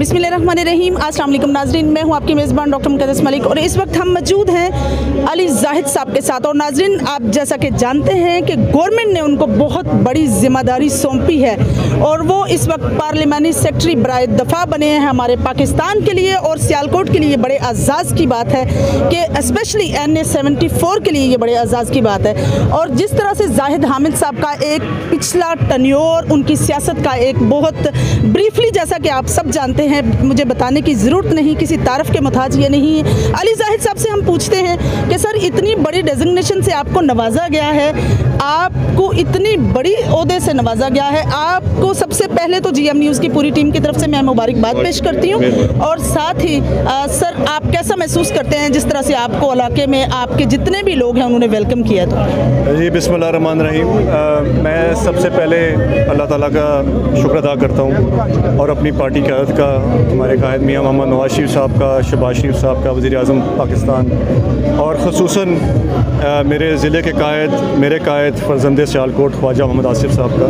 बिस्मिल्लाहिर्रहमानिर्रहीम। अस्सलाम वालेकुम नाज़रीन, मैं हूं आपकी मेज़बान डॉक्टर मुक़द्दस मलिक और इस वक्त हम मौजूद हैं अली ज़ाहिद साहब के साथ। और नाज़रीन, आप जैसा कि जानते हैं कि गवर्नमेंट ने उनको बहुत बड़ी ज़िम्मेदारी सौंपी है और वो इस वक्त पार्लिमानी सेक्रेटरी बराए दफ़ा बने हैं हमारे पाकिस्तान के लिए। और सियालकोट के लिए बड़े एज़ाज़ की बात है कि स्पेशली NA 74 के लिए ये बड़े एज़ाज़ की बात है। और जिस तरह से ज़ाहिद हामिद साहब का एक पिछला टन्योर, उनकी सियासत का एक बहुत ब्रीफली, जैसा कि आप सब जानते हैं, मुझे बताने की ज़रूरत नहीं, किसी तारफ़ के मुताज ये नहीं है। अली ज़ाहिद साहब से हम पूछते हैं कि सर, इतनी बड़ी डेजिग्नेशन से आपको नवाजा गया है, आपको इतनी बड़ी ओहदे से नवाजा गया है, आपको सबसे पहले तो GM न्यूज़ की पूरी टीम की तरफ से मैं मुबारकबाद पेश करती हूँ। और साथ ही सर, आप कैसा महसूस करते हैं जिस तरह से आपको इलाके में आपके जितने भी लोग हैं उन्होंने वेलकम किया? तो जी, बिस्मिल्लाहिर्रहमानिर्रहीम। मैं सबसे पहले अल्लाह ताला का शुक्र अदा करता हूँ और अपनी पार्टी क़यादत का, हमारे कायद मियाँ मोहम्मद नवाज शरीफ साहब का, शहबाज शरीफ साहब का, वज़ीर आज़म पाकिस्तान, और ख़ुसूसन मेरे ज़िले के कायद, मेरे कायद फ़र्जंद सियालकोट ख्वाजा मोहम्मद आसिफ साहब का,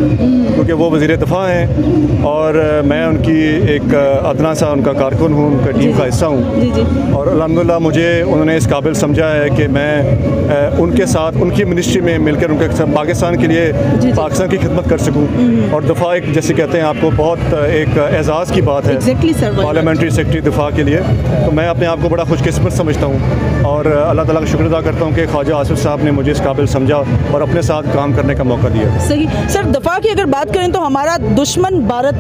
क्योंकि वो वज़ीर दिफ़ा हैं और मैं उनकी एक अदना सा उनका कारकुन हूँ, उनका टीम का हिस्सा हूँ। और अल्हम्दुलिल्लाह मुझे उन्होंने इस काबिल समझा है कि मैं उनके साथ उनकी मिनिस्ट्री में मिलकर उनके पाकिस्तान के लिए पाकिस्तान की खिदमत कर सकूँ। और दफ़ा एक, जैसे कहते हैं, आपको बहुत एक एज़ाज़ की बात है पार्लियामेंट्री सेक्रेटरी दिफ़ा के लिए, तो मैं अपने आप को बड़ा खुशकिस्मत समझता हूँ और अल्लाह ताला का शुक्र अदा करता हूँ कि ख्वाजा आसिफ साहब ने मुझे इस काबिल समझा और अपने साथ काम करने का मौका दिया। सही सर, दफ़ा की अगर बात करें तो हमारा दुश्मन भारत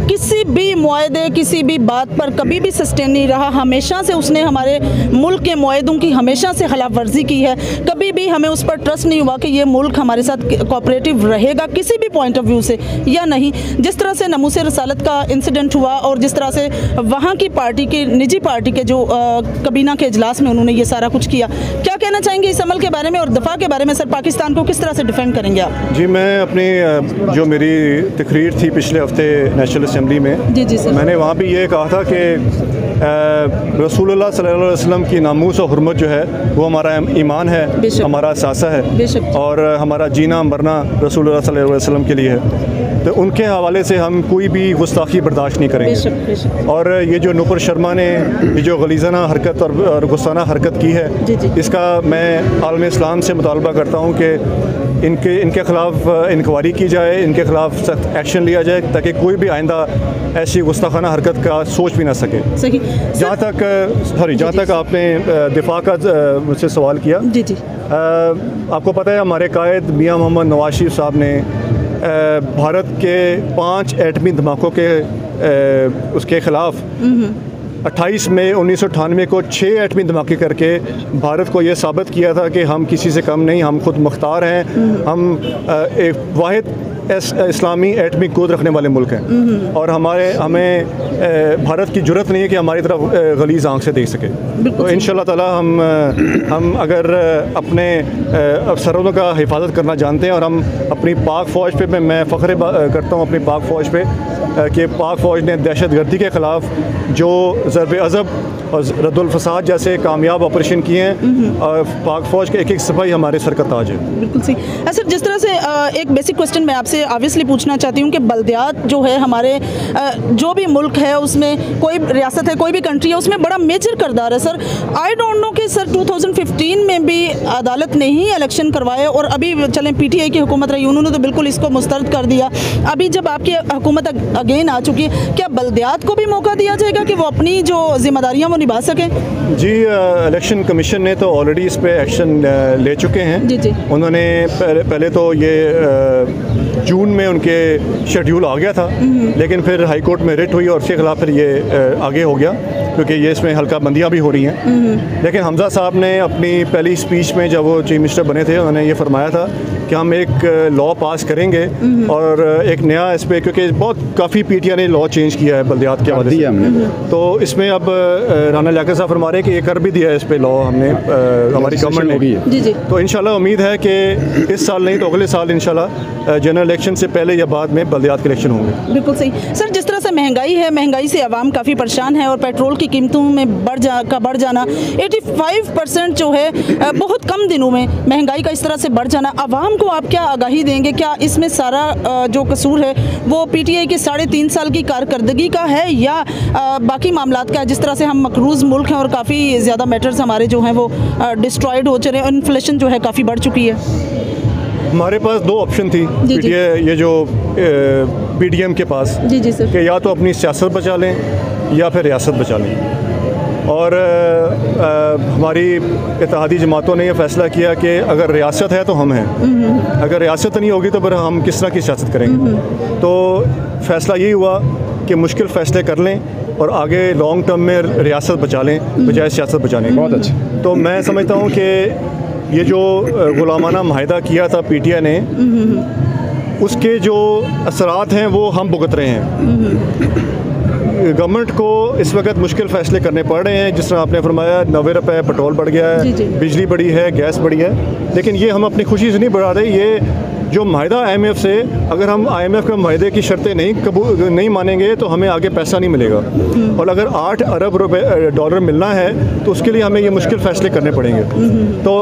किसी भी मुआहदे, किसी भी बात पर कभी भी सस्टेन नहीं रहा। हमेशा से उसने हमारे मुल्क के मुआहदों की हमेशा से खिलाफ वर्जी की है। कभी भी हमें उस पर ट्रस्ट नहीं हुआ कि ये मुल्क हमारे साथ कोऑपरेटिव रहेगा किसी भी पॉइंट ऑफ व्यू से या नहीं। जिस तरह से नमूसे रसालत का इंसिडेंट हुआ और जिस तरह से वहाँ की पार्टी के, निजी पार्टी के जो कबीना के इजलास में उन्होंने ये सारा कुछ किया, क्या कहना चाहेंगे इस अमल के बारे में और दफ़ा के बारे में? सर, पाकिस्तान को किस तरह से डिफेंड करेंगे आप? जी, मैं अपनी जो मेरी तकरीर थी पिछले हफ्ते नेशनल असम्बली में, जी सर, मैंने वहाँ भी ये कहा था कि रसूलुल्लाह सल्लल्लाहु अलैहि वसल्लम की नामूस और हुर्मत जो है वो हमारा ईमान है, हमारा सासा है और हमारा जीना मरना रसूलुल्लाह सल्लल्लाहु अलैहि वसल्लम के लिए है। तो उनके हवाले से हम कोई भी गुस्ताखी बर्दाश्त नहीं करेंगे। और ये जो नुपुर शर्मा ने ये जो गलीज़ाना हरकत और गुस्साना हरकत की है, इसका मैं आलम इस्लाम से मुतालबा करता हूँ कि इनके ख़िलाफ़ इंक्वायरी की जाए, इनके ख़िलाफ़ सख्त एक्शन लिया जाए ताकि कोई भी आइंदा ऐसी गुस्ताखाना हरकत का सोच भी ना सके। सही। जहाँ तक आपने दिफा का मुझसे सवाल किया, आपको पता है हमारे कायद मियाँ मोहम्मद नवाज शरीफ साहब ने भारत के 5 एटमी धमाकों के उसके ख़िलाफ़ 28 मई 1998 को 6 एटमी धमाके करके भारत को ये साबित किया था कि हम किसी से कम नहीं, हम खुद मुख्तार हैं, हम एक वाहिद इस्लामी एटमी कूद रखने वाले मुल्क हैं और हमें भारत की जुर्रत नहीं है कि हमारी तरफ गलीज़ आँख से देख सके। तो इंशाअल्लाह ताला हम अगर अपने सरहदों का हिफाजत करना जानते हैं और हम अपनी पाक फ़ौज पे, मैं फ़ख्र करता हूँ अपनी पाक फ़ौज पे कि पाक फ़ौज ने दहशत गर्दी के ख़िलाफ़ जो ज़रब अज़ब और रद्दुल फ़साद जैसे कामयाब ऑपरेशन किए हैं, और पाक फ़ौज के एक सिपाही हमारे सर का ताज है। बिल्कुल सही। सर, जिस तरह से एक बेसिक क्वेश्चन मैं आपसे ऑब्वियसली पूछना चाहती हूँ कि बल्दियात जो है हमारे जो भी मुल्क है उसमें, कोई रियासत है, कोई भी कंट्री है, उसमें बड़ा मेजर किरदार है। सर, आई डोंट नो कि सर 2015 में भी अदालत ने ही इलेक्शन करवाए और अभी चलें PTI की हुकूमत रही, उन्होंने तो बिल्कुल इसको मुस्तरद कर दिया। अभी जब आपकी हुकूमत अगेन आ चुकी है, क्या बल्दियात को भी मौका दिया जाएगा कि वो अपनी जो जिम्मेदारियाँ वो निभा सकें? जी, इलेक्शन कमीशन ने तो ऑलरेडी इस पे एक्शन ले चुके हैं। जी। उन्होंने पहले तो ये जून में उनके शेड्यूल आ गया था, लेकिन फिर हाई कोर्ट में रिट हुई और उसके खिलाफ फिर ये आगे हो गया क्योंकि ये इसमें हल्का बंदियाँ भी हो रही हैं। लेकिन हमज़ा साहब ने अपनी पहली स्पीच में जब वो चीफ मिनिस्टर बने थे, उन्होंने ये फरमाया था कि हम एक लॉ पास करेंगे और एक नया इस पर, क्योंकि काफ़ी PTI ने लॉ चेंज किया है बल्दियात के हवाले से, तो इसमें अब राना लियाकत साहब फरमा रहे हैं कि ये कर भी दिया है इस पर लॉ हमने, हमारी गवर्नमेंट ने भी। तो इंशाल्लाह उम्मीद है कि इस साल नहीं तो अगले साल इंशाल्लाह जनरल इलेक्शन से पहले या बाद में बल्दियात के इलेक्शन होंगे। बिल्कुल सही। सर, जिस तरह से से महंगाई है, महंगाई से आवाम काफ़ी परेशान है और पेट्रोल की कीमतों में बढ़ जाना 85% जो है बहुत कम दिनों में महंगाई का इस तरह से बढ़ जाना, आवाम को आप क्या आगाही देंगे? क्या इसमें सारा जो कसूर है वो पीटीआई के 3.5 साल की कारकर्दगी का है या बाकी मामलात का है? जिस तरह से हम मकरूज़ मुल्क हैं और काफ़ी ज़्यादा मैटर्स हमारे जो हैं वो डिस्ट्रॉयड हो चुके हैं, इन्फ्लेशन जो है काफ़ी बढ़ चुकी है। हमारे पास 2 ऑप्शन थी पीटीआई, ये जो पीडीएम के पास, जी सर, कि या तो अपनी सियासत बचा लें या फिर रियासत बचा लें। और हमारी इत्तेहादी जमातों ने यह फ़ैसला किया कि अगर रियासत है तो हम हैं, अगर रियासत नहीं होगी तो फिर हम किस तरह की सियासत करेंगे। तो फ़ैसला यही हुआ कि मुश्किल फ़ैसले कर लें और आगे लॉन्ग टर्म में रियासत बचा लें बजाय सियासत बचाने। बहुत अच्छा। तो मैं समझता हूँ कि ये जो गुलामाना माहिदा किया था पीटीआई ने, उसके जो असरात हैं वो हम भुगत रहे हैं। गवर्नमेंट को इस वक्त मुश्किल फ़ैसले करने पड़ रहे हैं। जिस तरह आपने फरमाया 90 रुपये पेट्रोल बढ़ गया है, बिजली बढ़ी है, गैस बढ़ी है, लेकिन ये हम अपनी खुशी से नहीं बढ़ा रहे। ये जो माहिदा IMF से, अगर हम IMF के माहिदे की शर्तें नहीं मानेंगे तो हमें आगे पैसा नहीं मिलेगा। और अगर 8 अरब डॉलर मिलना है तो उसके लिए हमें ये मुश्किल फ़ैसले करने पड़ेंगे। तो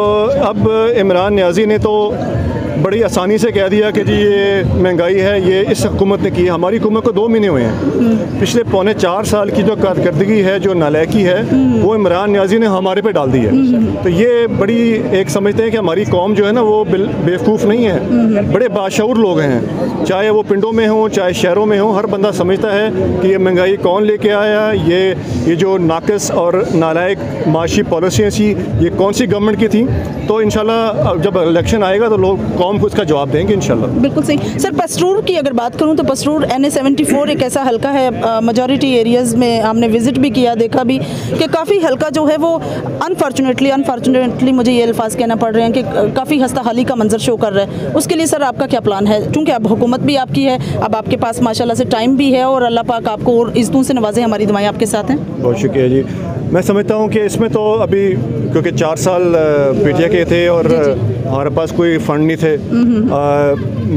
अब इमरान नियाज़ी ने तो बड़ी आसानी से कह दिया कि जी ये महंगाई है, ये इस हुकूमत ने की है। हमारी हुकूमत को 2 महीने हुए हैं। पिछले 4.25 साल की जो कारकर्दगी है, जो नालायकी है, वो इमरान नियाज़ी ने हमारे पे डाल दी है। तो ये बड़ी एक समझते हैं कि हमारी कौम जो है ना वो बेवकूफ़ नहीं है, बड़े बाशऊर लोग हैं, चाहे वो पिंडों में हों चाहे शहरों में हों। हर बंदा समझता है कि ये महंगाई कौन लेके आया, ये जो नाकस और नालायक माशी पॉलिसियाँ थी ये कौन सी गवर्नमेंट की थी। तो इंशाल्लाह जब इलेक्शन आएगा तो लोग कौम को इसका जवाब देंगे इंशाल्लाह। बिल्कुल सही सर। पसरूर की अगर बात करूं तो पसरूर NA-74 एक ऐसा हल्का है, मेजॉरिटी एरियाज़ में हमने विज़िट भी किया, देखा भी कि काफ़ी हल्का जो है वो अनफॉर्चुनेटली मुझे ये अल्फाज कहना पड़ रहे हैं कि काफ़ी हस्ताहाली का मंजर शो कर रहा है। उसके लिए सर आपका क्या प्लान है? चूँकि अब हुकूमत भी आपकी है, अब आपके पास माशाल्लाह से टाइम भी है और अल्लाह पाक आपको और इज़्ज़तों से नवाजे, हमारी दुआएं आपके साथ हैं। बहुत शुक्रिया जी। मैं समझता हूँ कि इसमें तो अभी क्योंकि 4 साल पीटीआई के थे और हमारे पास कोई फ़ंड नहीं थे,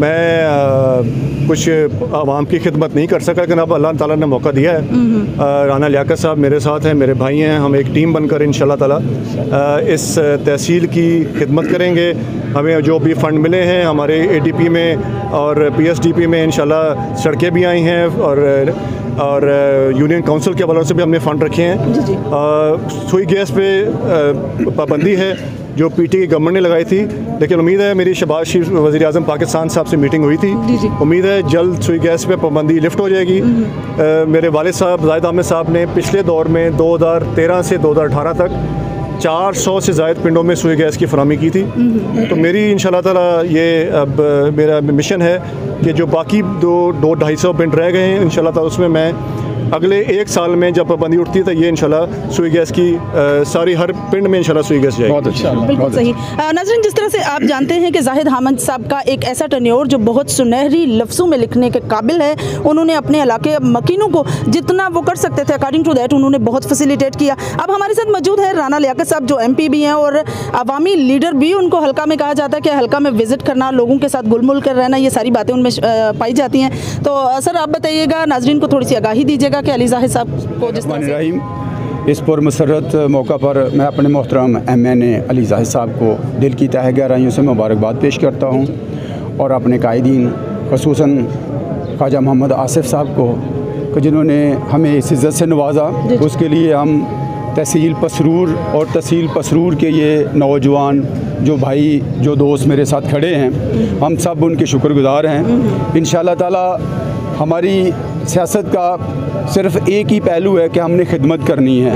मैं कुछ आवाम की खिदमत नहीं कर सका, लेकिन अब अल्लाह ताला ने मौका दिया है। राना लियाकत साहब मेरे साथ हैं, मेरे भाई हैं, हम एक टीम बनकर इंशाल्लाह ताला इस तहसील की खिदमत करेंगे। हमें जो भी फ़ंड मिले हैं हमारे ADP में और PSDP में इंशाल्लाह सड़कें भी आई हैं और यूनियन काउंसिल के हवाले से भी हमने फ़ंड रखे हैं। सुई गैस पे पाबंदी है जो पीटीआई की गवर्नमेंट ने लगाई थी, लेकिन उम्मीद है, मेरी शहबाज शरीफ वज़ीर आज़म पाकिस्तान साहब से मीटिंग हुई थी, उम्मीद है जल्द सुई गैस पे पाबंदी लिफ्ट हो जाएगी। मेरे वालिद साहब ज़ाहिद अहमद साहब ने पिछले दौर में 2013 से 2018 तक 400 से ज़ायद पिंडों में सुई गैस की फराहमी की थी। तो मेरी इंशाल्लाह ताला ये अब मेरा मिशन है कि जो बाकी 200-250 पिंड रह गए हैं इंशाल्लाह ताला उसमें मैं अगले 1 साल में जब पाबंदी उठती है तो ये इंशाल्लाह सुई गैस की सारी हर पिंड में इंशाल्लाह सुई गैस जाएगी। बहुत अच्छा, बिल्कुल सही। नाज़रीन, जिस तरह से आप जानते हैं कि ज़ाहिद हामिद साहब का एक ऐसा टर्न्योर जो बहुत सुनहरी लफ्ज़ों में लिखने के काबिल है, उन्होंने अपने इलाके मकीनों को जितना वो कर सकते थे अकॉर्डिंग टू दैट उन्होंने बहुत फैसिलिटेट किया। अब हमारे साथ मौजूद है राना लियाकत साहब जो MP भी हैं और अवामी लीडर भी। उनको हल्का में कहा जाता है कि हल्का में विज़िट करना, लोगों के साथ गुलमुल कर रहना, ये सारी बातें उनमें पाई जाती हैं। तो सर आप बताइएगा, नाज़रीन को थोड़ी सी आगाही दीजिएगा कि अली ज़ाहिद साहब को जिस तरह से इस पुरमसरत मौका पर मैं अपने मोहतरम MNA अली ज़ाहिद साहब को दिल की तहे गहराइयों से मुबारकबाद पेश करता हूँ और अपने कायदीन ख़ुसूसन ख्वाजा मोहम्मद आसिफ साहब को जिन्होंने हमें इस इज़्ज़त से नवाजा, उसके लिए हम तहसील पसरूर और तहसील पसरूर के ये नौजवान जो भाई जो दोस्त मेरे साथ खड़े हैं, हम सब उनके शुक्रगुज़ार हैं। इंशाअल्लाह ताला हमारी सियासत का सिर्फ़ एक ही पहलू है कि हमने खिदमत करनी है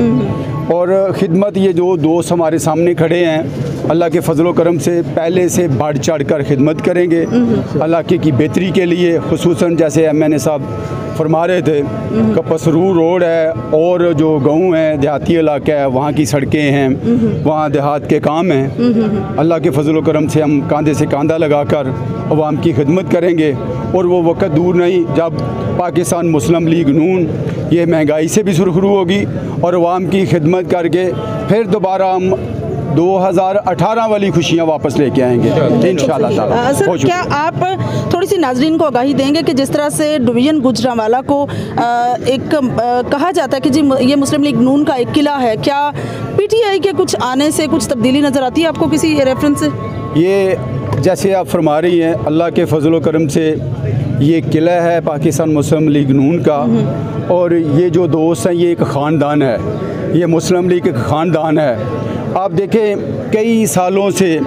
और ख़िदमत ये जो दोस्त हमारे सामने खड़े हैं अल्लाह के फजल करम से पहले से बढ़ चढ़ कर खिदमत करेंगे इलाके की बेहतरी के लिए। खुसूसन जैसे MNA साहब फरमा रहे थे कि पसरूर रोड है और जो गाँव है देहाती इलाका है वहाँ की सड़कें हैं, वहाँ देहात के काम हैं। अल्लाह के फजल करम से हम कांधे से कांधा लगाकर अवाम की खिदमत करेंगे और वो वक्त दूर नहीं जब पाकिस्तान मुस्लिम लीग नून ये महंगाई से भी सुरखरू होगी और अवाम की खिदमत करके फिर दोबारा हम 2018 वाली खुशियाँ वापस लेके आएंगे इंशाल्लाह ताला। सर, क्या आप थोड़ी सी नाजरीन को आगाही देंगे कि जिस तरह से डिवीज़न गुजरांवाला को कहा जाता है कि जी ये मुस्लिम लीग नून का एक किला है, क्या पीटीआई के कुछ आने से कुछ तब्दीली नज़र आती है आपको किसी रेफरेंस से? ये जैसे आप फरमा रही हैं, अल्लाह के फजल करम से ये किला है पाकिस्तान मुस्लिम लीग नून का, और ये जो दोस्त हैं ये एक ख़ानदान है, ये मुस्लिम लीग एक ख़ानदान है। आप देखें कई सालों से,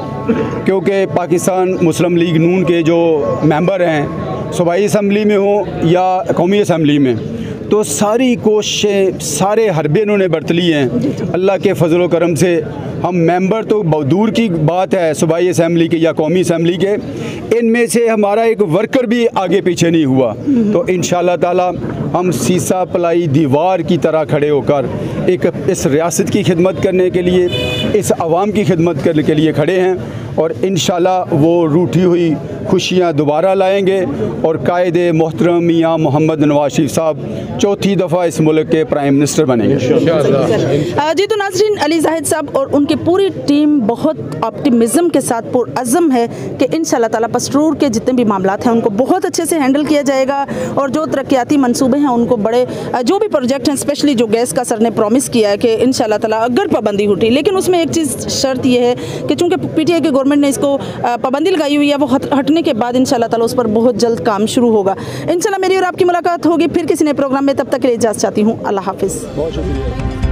क्योंकि पाकिस्तान मुस्लिम लीग नून के जो मेंबर हैं सूबाई असम्बली में हो या कौमी असम्बली में, तो सारी कोशिशें सारे हरबे इन्होंने बरत ली हैं। अल्लाह के फजल करम से हम मेंबर तो दूर की बात है सूबाई असम्बली के या कौमी असम्बली के, इनमें से हमारा एक वर्कर भी आगे पीछे नहीं हुआ। तो इंशाल्लाह ताला हम सीसा पलाई दीवार की तरह खड़े होकर एक इस रियासत की खिदमत करने के लिए, इस आवाम की खिदमत करने के लिए खड़े हैं, और इंशाल्लाह वो रूठी हुई खुशियाँ दोबारा लाएंगे और कायद मोहतरम मियाँ मोहम्मद नवाज शरीफ साहब चौथी दफ़ा इस मुल्क के प्राइम मिनिस्टर बनेंगे। जी, तो नाज़रीन, अली जाहिद साहब और उनकी पूरी टीम बहुत ऑप्टिमिज़म के साथ पुरअज़म है कि इंशाल्लाह ताला पसरूर के जितने भी मामलात हैं उनको बहुत अच्छे से हैंडल किया जाएगा, और जो तरक्याती मंसूबे हैं उनको बड़े जो भी प्रोजेक्ट हैं, स्पेशली जो गैस का सर ने प्रॉमिस किया है कि इंशाल्लाह ताला अगर पाबंदी उठी, लेकिन उसमें एक चीज़ शर्त ये है कि चूँकि पीटीआई की गवर्नमेंट ने इसको पाबंदी लगाई हुई है, वो हटने के बाद इंशाल्लाह ताला उस पर बहुत जल्द काम शुरू होगा। इंशाल्लाह मेरी और आपकी मुलाकात होगी फिर किसी नए प्रोग्राम में, तब तक के लिए इजाज़त चाहती हूँ। अल्लाह हाफिज़। बहुत शुक्रिया।